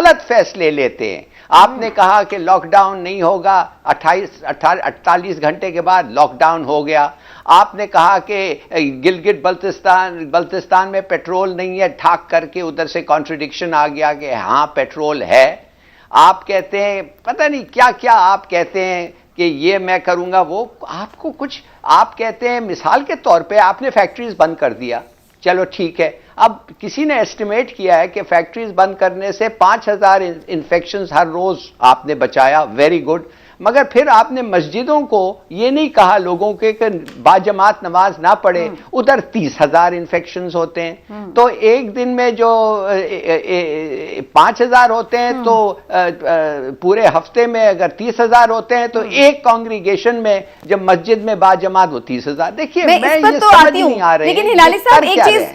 गलत फैसले लेते हैं। आपने कहा कि लॉकडाउन नहीं होगा, 48 घंटे के बाद लॉकडाउन हो गया। आपने कहा कि गिलगित बल्तिस्तान में पेट्रोल नहीं है, ठाक करके उधर से कॉन्ट्रडिक्शन आ गया कि हाँ पेट्रोल है। आप कहते हैं पता नहीं क्या क्या, आप कहते हैं कि ये मैं करूंगा वो, आपको कुछ, आप कहते हैं मिसाल के तौर पे आपने फैक्ट्रीज बंद कर दिया, चलो ठीक है। अब किसी ने एस्टिमेट किया है कि फैक्ट्रीज बंद करने से 5000 इन्फेक्शंस हर रोज आपने बचाया, वेरी गुड। मगर फिर आपने मस्जिदों को ये नहीं कहा लोगों के कि बाजमात नमाज ना पढ़े, उधर 30,000 इन्फेक्शंस होते हैं। तो एक दिन में जो 5,000 होते हैं तो पूरे हफ्ते में अगर 30,000 होते हैं तो एक कांग्रीगेशन में जब मस्जिद में बाजमात वो 30,000। देखिए मैं ये तो समझ नहीं आ रही, लेकिन हिलाली साहब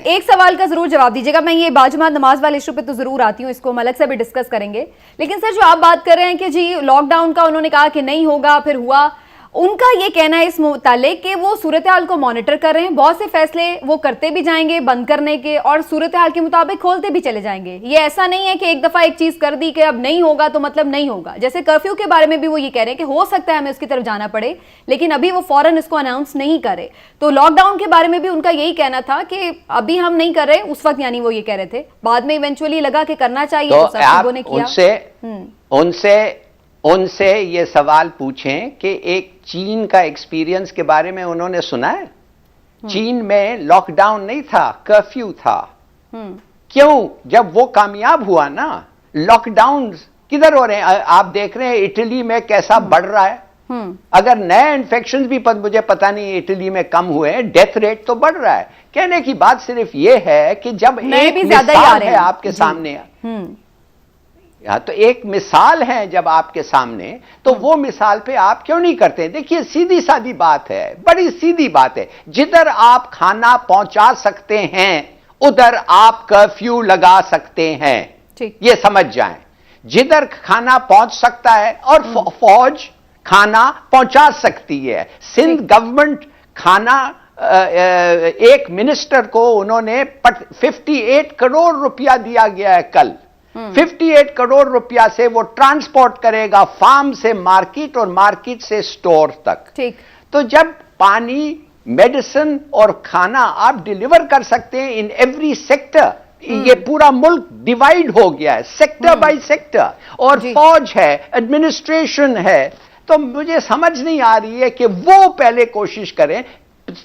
एक सवाल का जरूर जवाब दीजिएगा। मैं ये बाजमात नमाज वाले इशू पे तो जरूर आती हूँ, इसको हम अलग से भी डिस्कस करेंगे। लेकिन सर जो आप बात कर रहे हैं कि जी लॉकडाउन का उन्होंने कहा कि नहीं होगा, फिर हुआ, उनका ये कहना है इस मुतालिक कि वो सूरत हाल को मॉनिटर कर रहे हैं, बहुत से फैसले वो करते भी जाएंगे बंद करने के और सूरत हाल के मुताबिक खोलते भी चले जाएंगे। ये ऐसा नहीं है कि एक दफा एक चीज कर दी कि अब नहीं होगा तो मतलब नहीं होगा। जैसे कर्फ्यू के बारे में भी वो ये कह रहे हैं कि हो सकता है हमें उसकी तरफ जाना पड़े, लेकिन अभी वो फौरन इसको अनाउंस नहीं करे। तो लॉकडाउन के बारे में भी उनका यही कहना था कि अभी हम नहीं कर रहे उस वक्त, यानी वो ये कह रहे थे। बाद में इवेंचुअली लगा कि करना चाहिए तो सब लोगों ने किया। उनसे ये सवाल पूछें कि एक चीन का एक्सपीरियंस के बारे में उन्होंने सुना है? चीन में लॉकडाउन नहीं था, कर्फ्यू था। क्यों? जब वो कामयाब हुआ ना, लॉकडाउन किधर हो रहे हैं? आप देख रहे हैं इटली में कैसा बढ़ रहा है। अगर नए इन्फेक्शन भी मुझे पता नहीं इटली में कम हुए हैं, डेथ रेट तो बढ़ रहा है। कहने की बात सिर्फ ये है कि जब एक मिसाल है आपके सामने, तो एक मिसाल है जब आपके सामने, तो वो मिसाल पे आप क्यों नहीं करते? देखिए सीधी सादी बात है, बड़ी सीधी बात है। जिधर आप खाना पहुंचा सकते हैं उधर आप कर्फ्यू लगा सकते हैं, ये समझ जाएं। जिधर खाना पहुंच सकता है और फौज खाना पहुंचा सकती है। सिंध गवर्नमेंट खाना, एक मिनिस्टर को उन्होंने 58 करोड़ रुपया दिया गया है कल। 58 करोड़ रुपया से वो ट्रांसपोर्ट करेगा फार्म से मार्केट और मार्केट से स्टोर तक। ठीक। तो जब पानी, मेडिसिन और खाना आप डिलीवर कर सकते हैं इन एवरी सेक्टर, ये पूरा मुल्क डिवाइड हो गया है सेक्टर बाय सेक्टर, और फौज है, एडमिनिस्ट्रेशन है। तो मुझे समझ नहीं आ रही है कि वो पहले कोशिश करें,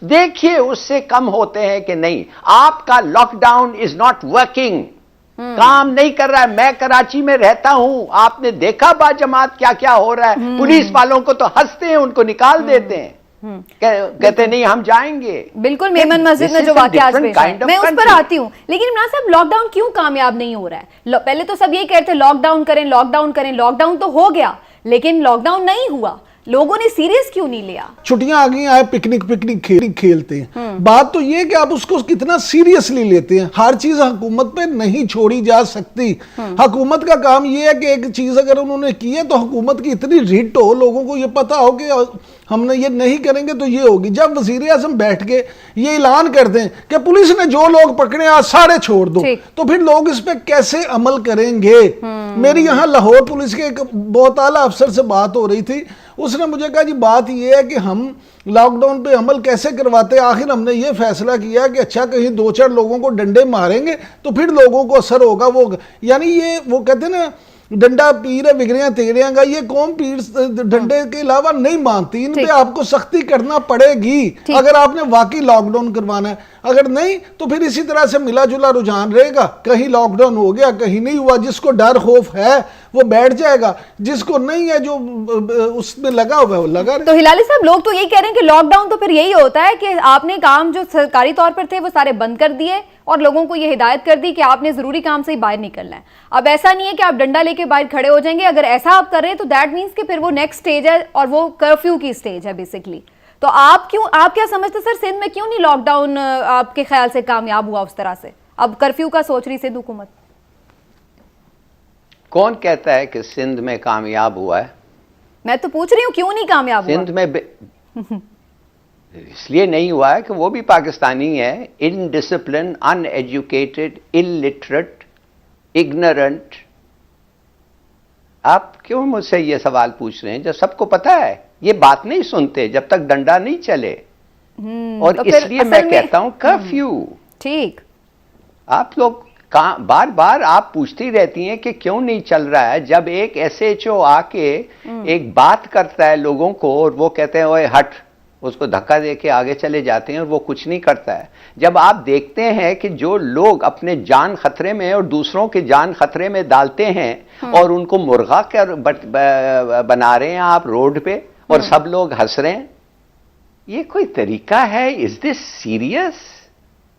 देखिए उससे कम होते हैं कि नहीं। आपका लॉकडाउन इज नॉट वर्किंग, काम नहीं कर रहा है। मैं कराची में रहता हूं, आपने देखा बाजमात क्या क्या हो रहा है। पुलिस वालों को तो हंसते हैं, उनको निकाल देते हैं, कहते नहीं हम जाएंगे। बिल्कुल, मेमन मस्जिद में जो वाकया मैं उस पर आती हूं। लेकिन इमरान साहब लॉकडाउन क्यों कामयाब नहीं हो रहा है? पहले तो सब यही कहते लॉकडाउन करें, लॉकडाउन करें। लॉकडाउन तो हो गया लेकिन लॉकडाउन नहीं हुआ, लोगों ने सीरियस क्यों नहीं लिया? छुट्टियां आ गई, आए पिकनिक खेलते हैं। बात तो ये कि आप उसको कितना सीरियसली लेते हैं। हर चीज हुकूमत पे नहीं छोड़ी जा सकती। हुकूमत का काम ये है कि एक चीज अगर उन्होंने की है तो हुकूमत की इतनी रिट हो, लोगों को ये पता हो कि हमने ये नहीं करेंगे तो ये होगी। जब वजीर आज़म बैठ के ये ऐलान करते हैं कि पुलिस ने जो लोग पकड़े आज सारे छोड़ दो, तो फिर लोग इस पे कैसे अमल करेंगे? मेरी यहाँ लाहौर पुलिस के एक बहुत आला अफसर से बात हो रही थी, उसने मुझे कहा जी बात यह है कि हम लॉकडाउन पे अमल कैसे करवाते हैं। आखिर हमने ये फैसला किया कि अच्छा कहीं 2-4 लोगों को डंडे मारेंगे तो फिर लोगों को असर होगा। वो यानी ये वो कहते हैं ना, डंडा पीर बिगड़ियां तेड़ियां का, ये कौम पीर डंडे के अलावा नहीं मानती। इन पे आपको सख्ती करना पड़ेगी अगर आपने वाकई लॉकडाउन करवाना है। अगर नहीं तो फिर इसी तरह से मिला जुला रुझान रहेगा, कहीं लॉकडाउन हो गया कहीं नहीं हुआ। जिसको डर खौफ है वो बैठ जाएगा, जिसको नहीं है जो उसमें लगा हुआ है वो लगा रहे। तो हिलाली साहब लोग तो यही कह रहे हैं कि लॉकडाउन तो फिर यही होता है कि आपने काम जो सरकारी तौर पर थे वो सारे बंद कर दिए और लोगों को ये हिदायत कर दी कि आपने जरूरी काम से ही बाहर निकलना है। अब ऐसा नहीं है कि आप डंडा लेके बाहर खड़े हो जाएंगे। अगर ऐसा आप कर रहे हैं तो दैट मीन्स कि फिर वो नेक्स्ट स्टेज है और वो कर्फ्यू की स्टेज है बेसिकली। तो आप क्या समझते सर, सिंध में क्यों नहीं लॉकडाउन आपके ख्याल से कामयाब हुआ उस तरह से? अब कर्फ्यू का सोच रही सिंध हुकूमत। कौन कहता है कि सिंध में कामयाब हुआ है? मैं तो पूछ रही हूँ क्यों नहीं कामयाब हुआ? सिंध में इसलिए नहीं हुआ है कि वो भी पाकिस्तानी है, इनडिसिप्लिन, अनएजुकेटेड, इलिटरेट, इग्नोरेंट, आप क्यों मुझसे ये सवाल पूछ रहे हैं जब सबको पता है? ये बात नहीं सुनते जब तक डंडा नहीं चले। और तो फिर इसलिए असल मैं में- कहता हूं कर्फ्यू। ठीक। आप लोग बार बार आप पूछती रहती हैं कि क्यों नहीं चल रहा है, जब एक एसएचओ आके एक बात करता है लोगों को और वो कहते हैं ओए हट, उसको धक्का दे के आगे चले जाते हैं और वो कुछ नहीं करता है। जब आप देखते हैं कि जो लोग अपने जान खतरे में और दूसरों की जान खतरे में डालते हैं और उनको मुर्गा कर बना रहे हैं आप रोड पे और सब लोग हंस रहे हैं, ये कोई तरीका है? Is this serious?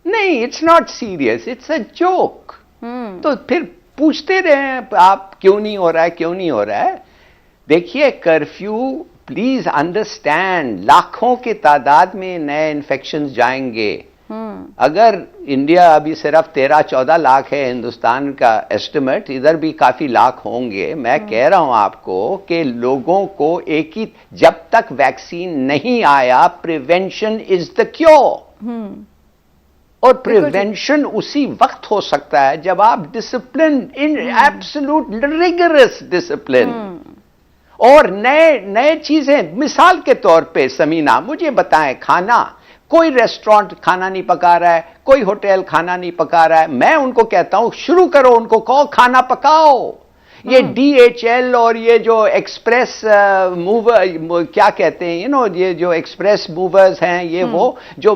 नहीं, it's not serious, it's a joke. तो फिर पूछते रहे आप क्यों नहीं हो रहा है, क्यों नहीं हो रहा है? देखिए कर्फ्यू, प्लीज अंडरस्टैंड, लाखों की तादाद में नए इन्फेक्शंस जाएंगे। अगर इंडिया अभी सिर्फ 13-14 लाख है हिंदुस्तान का एस्टिमेट, इधर भी काफी लाख होंगे। मैं कह रहा हूं आपको कि लोगों को एक ही, जब तक वैक्सीन नहीं आया, प्रिवेंशन इज द क्योर। और प्रिवेंशन उसी वक्त हो सकता है जब आप discipline, in absolute rigorous discipline और नए चीजें, मिसाल के तौर पे समीना मुझे बताएं, खाना, कोई रेस्टोरेंट खाना नहीं पका रहा है, कोई होटल खाना नहीं पका रहा है, मैं उनको कहता हूं शुरू करो, उनको कहो खाना पकाओ। ये DHL और ये जो एक्सप्रेस मूवर क्या कहते हैं, ये जो एक्सप्रेस मूवर्स हैं, ये वो जो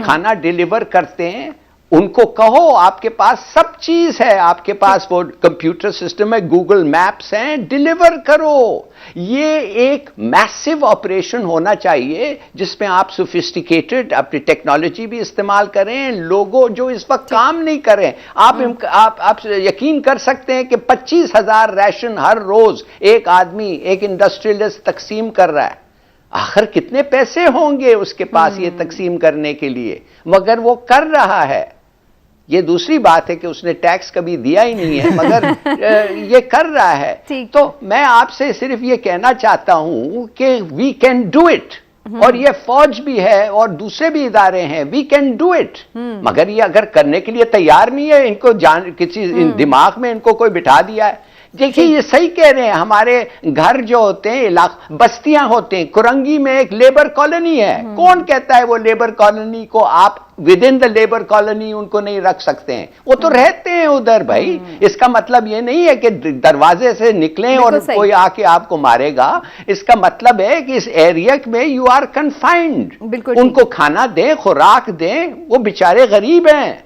खाना डिलीवर करते हैं, उनको कहो आपके पास सब चीज है, आपके पास वो कंप्यूटर सिस्टम है, गूगल मैप्स हैं, डिलीवर करो। ये एक मैसिव ऑपरेशन होना चाहिए जिसमें आप सोफिस्टिकेटेड अपनी टेक्नोलॉजी भी इस्तेमाल करें। लोगों जो इस वक्त काम नहीं करें, आप यकीन कर सकते हैं कि 25,000 राशन हर रोज एक आदमी, एक इंडस्ट्रियलिस्ट तकसीम कर रहा है। आखिर कितने पैसे होंगे उसके पास ये तकसीम करने के लिए, मगर वो कर रहा है। ये दूसरी बात है कि उसने टैक्स कभी दिया ही नहीं है, मगर ये कर रहा है। तो मैं आपसे सिर्फ ये कहना चाहता हूं कि वी कैन डू इट, और ये फौज भी है और दूसरे भी इदारे हैं, वी कैन डू इट। मगर ये अगर करने के लिए तैयार नहीं है, इनको किसी दिमाग में इनको कोई बिठा दिया है। देखिए ये सही कह रहे हैं, हमारे घर जो होते हैं, बस्तियां होते हैं, कुरंगी में एक लेबर कॉलोनी है। कौन कहता है वो लेबर कॉलोनी को आप with in the labour colony उनको नहीं रख सकते हैं? वो तो रहते हैं उधर भाई। इसका मतलब ये नहीं है कि दरवाजे से निकलें और कोई आके आपको मारेगा। इसका मतलब है कि इस एरिया में यू आर कन्फाइंड। उनको खाना दें, खुराक दें, वो बेचारे गरीब हैं,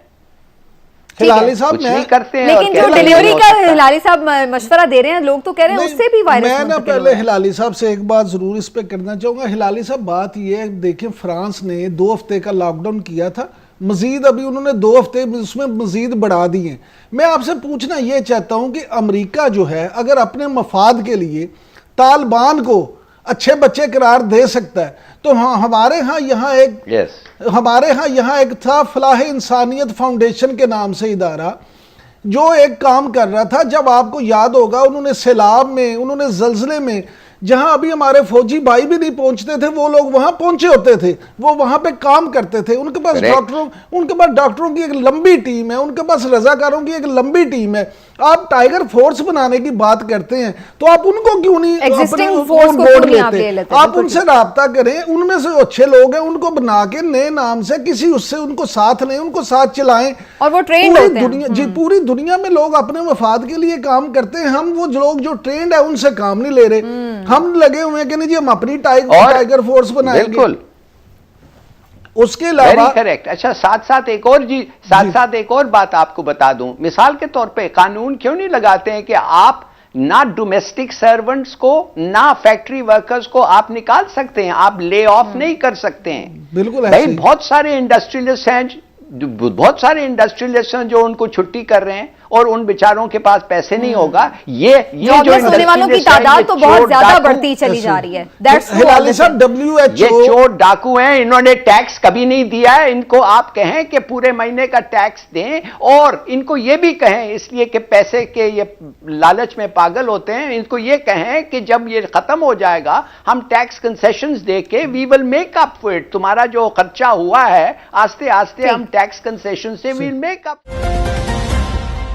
हिलाली साहब नहीं करते हैं। लेकिन जो डिलीवरी का हिलाली साहब मशवरा दे रहे हैं, लोग तो कह रहे हैं उससे भी वायरस। मैं ना पहले हिलाली साहब से एक बात जरूर इस पे करना चाहूंगा। हिलाली साहब बात ये है, देखिए फ्रांस ने 2 हफ्ते का लॉकडाउन किया था, मजीद अभी उन्होंने 2 हफ्ते उसमें मजीद बढ़ा दिए। मैं आपसे पूछना ये चाहता हूं कि अमेरिका जो है अगर अपने मफाद के लिए तालिबान को अच्छे बच्चे करार दे सकता है, तो हमारे यहाँ एक था फलाह इंसानियत फाउंडेशन के नाम से इदारा, जो एक काम कर रहा था। जब आपको याद होगा, उन्होंने सैलाब में, उन्होंने जल्जले में, जहां अभी हमारे फौजी भाई भी नहीं पहुंचते थे, वो लोग वहां पहुंचे होते थे, वो वहां पे काम करते थे। उनके पास डॉक्टरों की एक लंबी टीम है, उनके पास रजाकारों की एक लंबी टीम है। आप टाइगर फोर्स बनाने की बात करते हैं, तो आप उनको क्यों नहीं अपने बोर्ड लेते? आप उनसे राब्ता करें, उनमें से अच्छे लोग हैं उनको बना के नए नाम से किसी उससे उनको साथ लें, उनको साथ चलाएं। और वो ट्रेंड होते हैं। पूरी दुनिया में लोग अपने मफाद के लिए काम करते हैं। हम वो लोग जो ट्रेंड है उनसे काम नहीं ले रहे। हम लगे हुए हैं कि नहीं जी हम अपनी टाइगर फोर्स बनाएंगे। बिल्कुल, उसके अलावा करेक्ट। अच्छा, साथ साथ एक और बात आपको बता दूं। मिसाल के तौर पे कानून क्यों नहीं लगाते हैं कि आप ना डोमेस्टिक सर्वेंट्स को, ना फैक्ट्री वर्कर्स को आप निकाल सकते हैं, आप ले ऑफ नहीं कर सकते हैं। बिल्कुल भाई, बहुत सारे इंडस्ट्रियलिस्ट हैं जो उनको छुट्टी कर रहे हैं और उन बेचारों के पास पैसे नहीं होगा। ये जो होने वालों की तादाद तो बहुत ज्यादा बढ़ती चली जा रही है। ये चोर डाकू हैं, इन्होंने टैक्स कभी नहीं दिया है। इनको आप कहें कि पूरे महीने का टैक्स दें, और इनको ये भी कहें, इसलिए कि पैसे के ये लालच में पागल होते हैं, इनको ये कहें कि जब ये खत्म हो जाएगा हम टैक्स कंसेशंस दे के we will make up for it. तुम्हारा जो खर्चा हुआ है आस्ते आस्ते हम टैक्स कंसेशन से वील मेक अप।